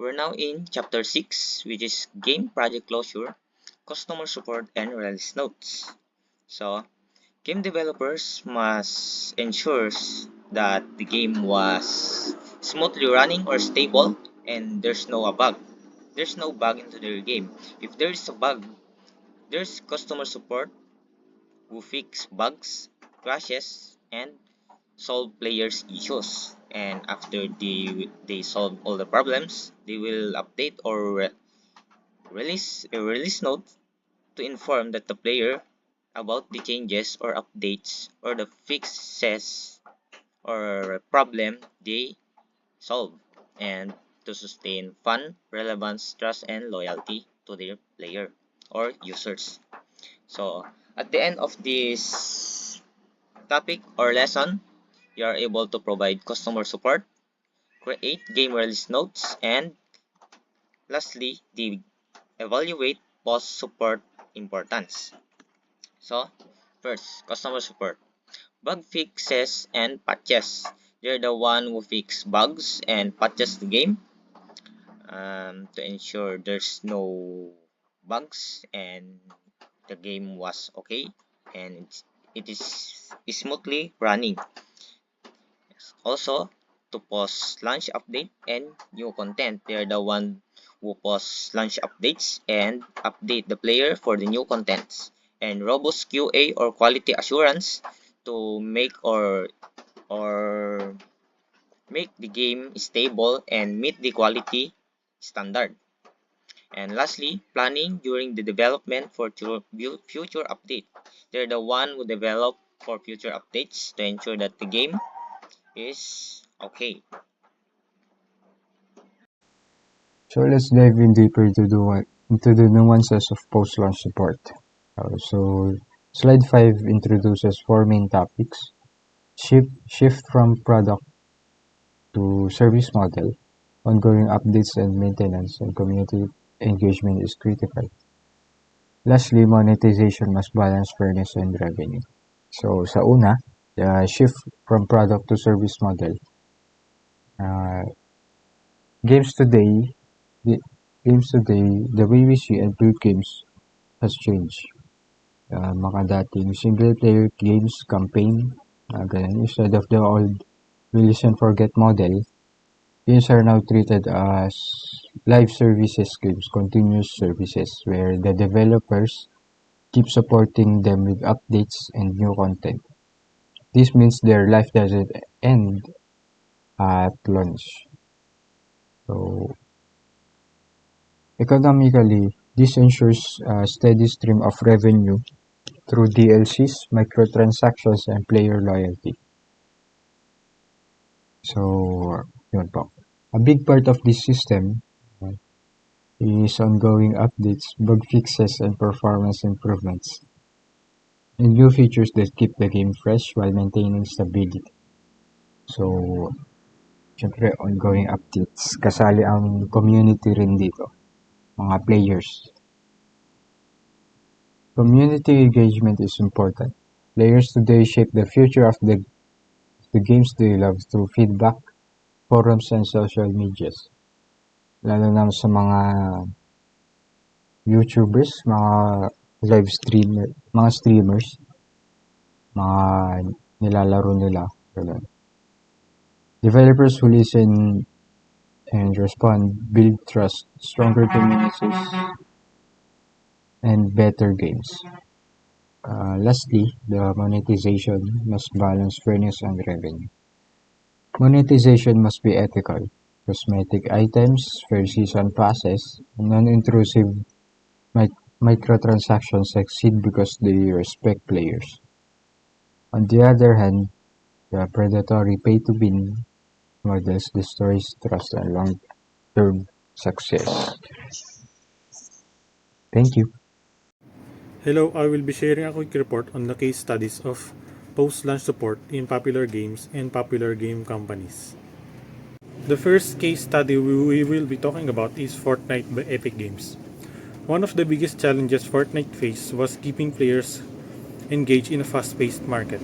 We're now in Chapter 6, which is Game Project Closure, Customer Support, and Release Notes. So, game developers must ensure that the game was smoothly running or stable and there's no bug. There's no bug into their game. If there is a bug, there's customer support who fix bugs, crashes, and solve players' issues. And after they solve all the problems, they will update or release a release note to inform that the player about the changes or updates or the fixes or problem they solve, and to sustain fun, relevance, trust, and loyalty to their player or users. So at the end of this topic or lesson, you are able to provide customer support, create game release notes, and lastly, the evaluate post-support importance. So, first, customer support. Bug fixes and patches. They're the one who fix bugs and patches the game to ensure there's no bugs and the game was okay and it is smoothly running. Also, to post launch update and new content. They're the one who post launch updates and update the player for the new contents. And robust QA or quality assurance to or make the game stable and meet the quality standard. And lastly, planning during the development for future update. They're the one who develop for future updates to ensure that the game is okay. So let's dive in deeper into the nuances of post-launch support. So slide 5 introduces 4 main topics. Shift from product to service model, ongoing updates and maintenance, and community engagement is critical. Lastly, monetization must balance fairness and revenue. So sa una, the shift from product to service model. Uh, games today, the the way we see and build games has changed. Mga dating single-player games, campaign, ganun. Instead of the old release and forget model, games are now treated as live services games, continuous services, where the developers keep supporting them with updates and new content. This means their life doesn't end at launch. So, economically, this ensures a steady stream of revenue through DLCs, microtransactions, and player loyalty. So, yun po. A big part of this system is ongoing updates, bug fixes, and performance improvements, and new features that keep the game fresh while maintaining stability. So, syempre, ongoing updates. Kasali ang community rin dito, mga players. Community engagement is important. Players today shape the future of the games they love through feedback, forums, and social medias. Lalo na sa mga YouTubers, mga live streamer, mga streamers, mga nilalaro nila. Ganun. Developers who listen and respond build trust, stronger communities, and better games. Lastly, the monetization must balance fairness and revenue. Monetization must be ethical. Cosmetic items, fair season passes, and non-intrusive microtransactions succeed because they respect players. On the other hand, the predatory pay-to-win models destroys trust and long-term success. Thank you. Hello, I will be sharing a quick report on the case studies of post-launch support in popular games and popular game companies. The first case study we will be talking about is Fortnite by Epic Games. One of the biggest challenges Fortnite faced was keeping players engaged in a fast-paced market.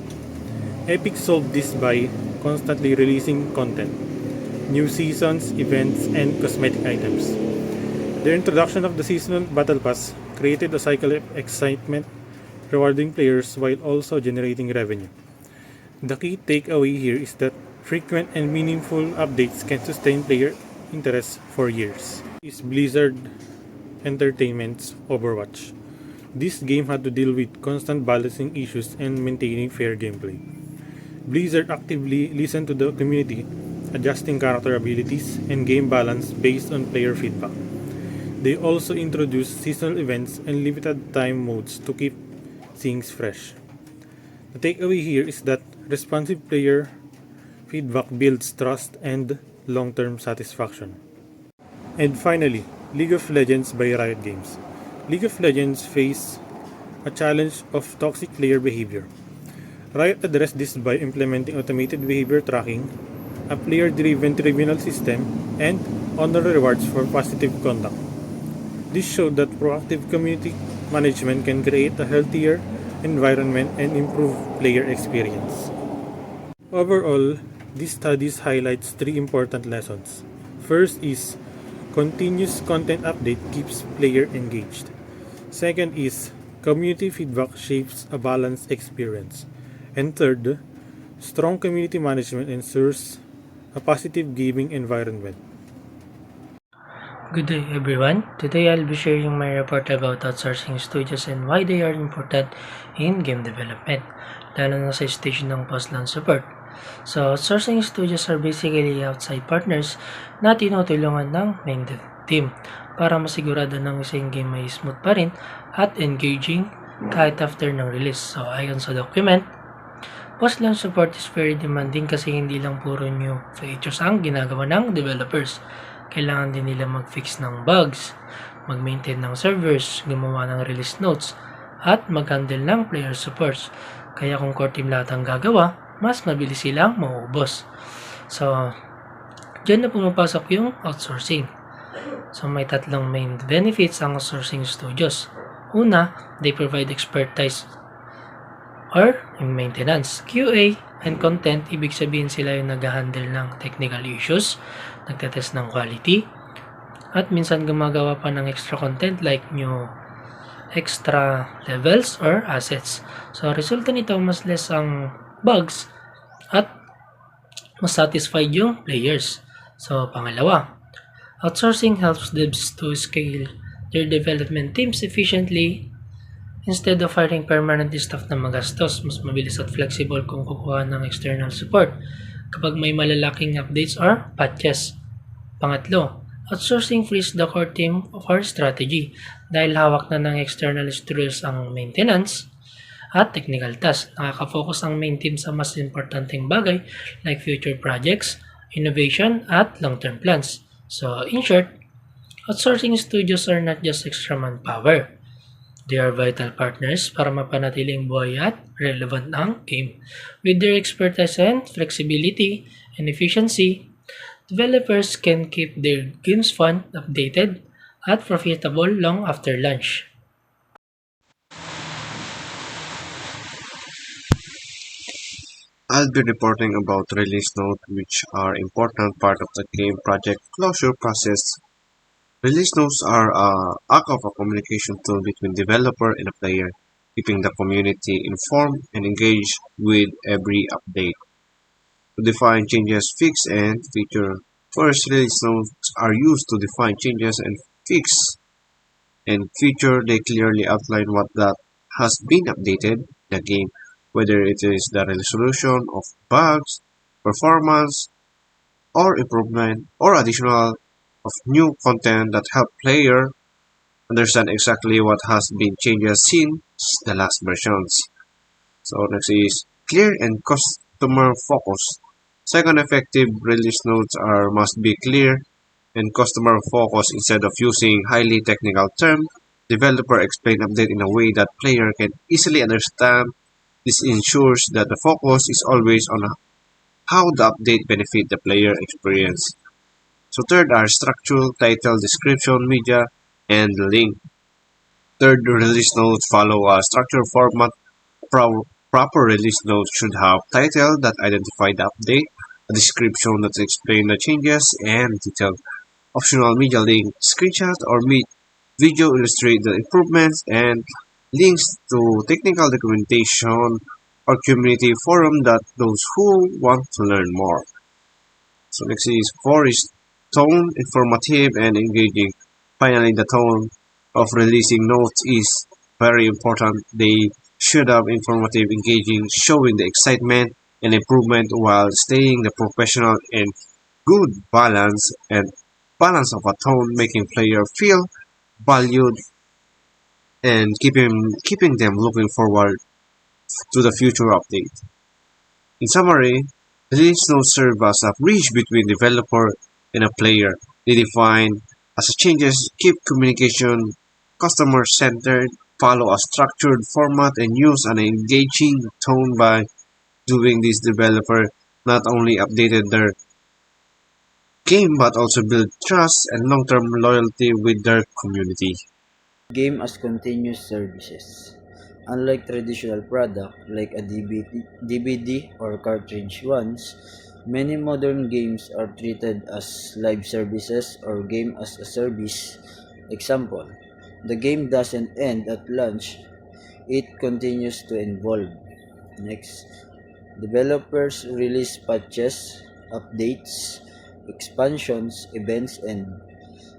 Epic solved this by constantly releasing content, new seasons, events, and cosmetic items. The introduction of the seasonal battle pass created a cycle of excitement, rewarding players while also generating revenue. The key takeaway here is that frequent and meaningful updates can sustain player interest for years. Is Blizzard Entertainment's Overwatch. This game had to deal with constant balancing issues and maintaining fair gameplay. Blizzard actively listened to the community, adjusting character abilities and game balance based on player feedback. They also introduced seasonal events and limited time modes to keep things fresh. The takeaway here is that responsive player feedback builds trust and long-term satisfaction. And finally, League of Legends by Riot Games. League of Legends faced a challenge of toxic player behavior. Riot addressed this by implementing automated behavior tracking, a player-driven tribunal system, and honor rewards for positive conduct. This showed that proactive community management can create a healthier environment and improve player experience. Overall, these studies highlights three important lessons. First is continuous content update keeps player engaged. Second is community feedback shapes a balanced experience. And third, strong community management ensures a positive gaming environment. Good day everyone. Today I'll be sharing my report about outsourcing studios and why they are important in game development, lalo na sa station ng post-launch support. So, outsourcing studios are basically outside partners na tinutulungan ng main dev team para masigurado ng isang game ay smooth pa rin at engaging kahit after ng release. So, ayon sa document, post-launch support is very demanding kasi hindi lang puro new features ang ginagawa ng developers. Kailangan din nila mag-fix ng bugs, mag-maintain ng servers, gumawa ng release notes, at mag-handle ng player supports. Kaya kung core team lahat ang gagawa, mas mabilis silang mauubos. So, dyan na pumapasok yung outsourcing. So, may tatlong main benefits ang outsourcing studios. Una, they provide expertise or maintenance, QA, and content. Ibig sabihin sila yung nag-handle ng technical issues, nagtetest ng quality, at minsan gumagawa pa ng extra content like new extra levels or assets. So, resulta nito mas less ang bugs at mas satisfied yung players. So, pangalawa, outsourcing helps devs to scale their development teams efficiently. Instead of hiring permanent staff na magastos, mas mabilis at flexible kung kukuha ng external support kapag may malalaking updates or patches. Pangatlo, outsourcing frees the core team for strategy dahil hawak na ng external studios ang maintenance at technical tasks. Nakaka-focus ang main team sa mas importanteng bagay like future projects, innovation, at long-term plans. So, in short, outsourcing studios are not just extra manpower. They are vital partners para mapanatiling buhay at relevant ang game. With their expertise and flexibility and efficiency, developers can keep their games fun, updated, at profitable long after launch. I'll be reporting about release notes, which are important part of the game project closure process. Release notes are a act of a communication tool between developer and a player, keeping the community informed and engaged with every update. To define changes, fix, and feature. First, release notes are used to define changes and fix and feature. They clearly outline what that has been updated in the game, whether it is the resolution of bugs, performance, or improvement, or additional of new content that help player understand exactly what has been changes since the last versions. So next is clear and customer focused. Second, effective release notes must be clear and customer focused instead of using highly technical terms. Developer explain update in a way that player can easily understand. This ensures that the focus is always on how the update benefit the player experience. So third are structural, title, description, media, and link. Third, release notes follow a structured format. Proper release notes should have title that identify the update, a description that explains the changes, and detailed optional media link, screenshot, or video illustrate the improvements, and links to technical documentation or community forum that those who want to learn more. So next is 4 is tone, informative and engaging. Finally, the tone of releasing notes is very important. They should have informative, engaging, showing the excitement and improvement while staying the professional and good balance of a tone, making player feel valued and keeping them looking forward to the future update. In summary, release notes serve as a bridge between developer and a player. They define as changes, keep communication customer centered, follow a structured format, and use an engaging tone. By doing this, developer not only updated their game but also build trust and long-term loyalty with their community. Game as continuous services. Unlike traditional product like a DVD or cartridge ones, many modern games are treated as live services or game as a service. Example, the game doesn't end at launch, it continues to evolve. Next, developers release patches, updates, expansions, events, and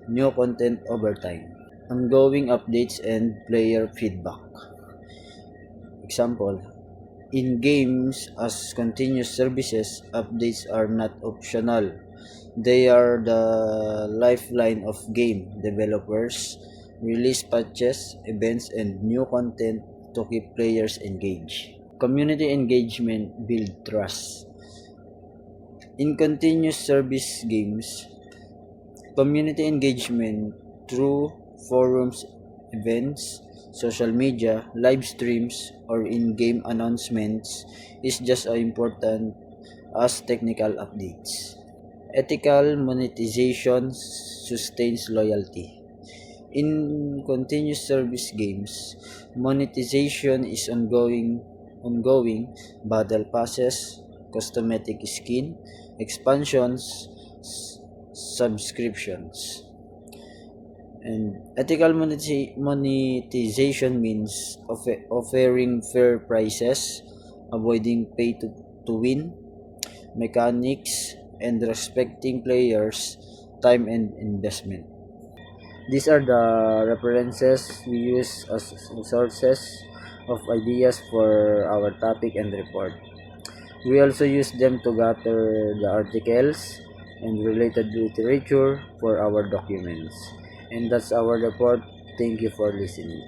new content over time. Ongoing updates and player feedback. Example, in games as continuous services, updates are not optional. They are the lifeline of game developers. Release patches, events, and new content to keep players engaged. Community engagement build trust. In continuous service games, community engagement through forums, events, social media, live streams, or in-game announcements is just as important as technical updates. Ethical monetization sustains loyalty. In continuous service games, monetization is ongoing battle passes, cosmetic skin, expansions, subscriptions. And ethical monetization means offering fair prices, avoiding pay to win mechanics, and respecting players' time and investment. These are the references we use as sources of ideas for our topic and report. We also use them to gather the articles and related literature for our documents. And that's our report. Thank you for listening.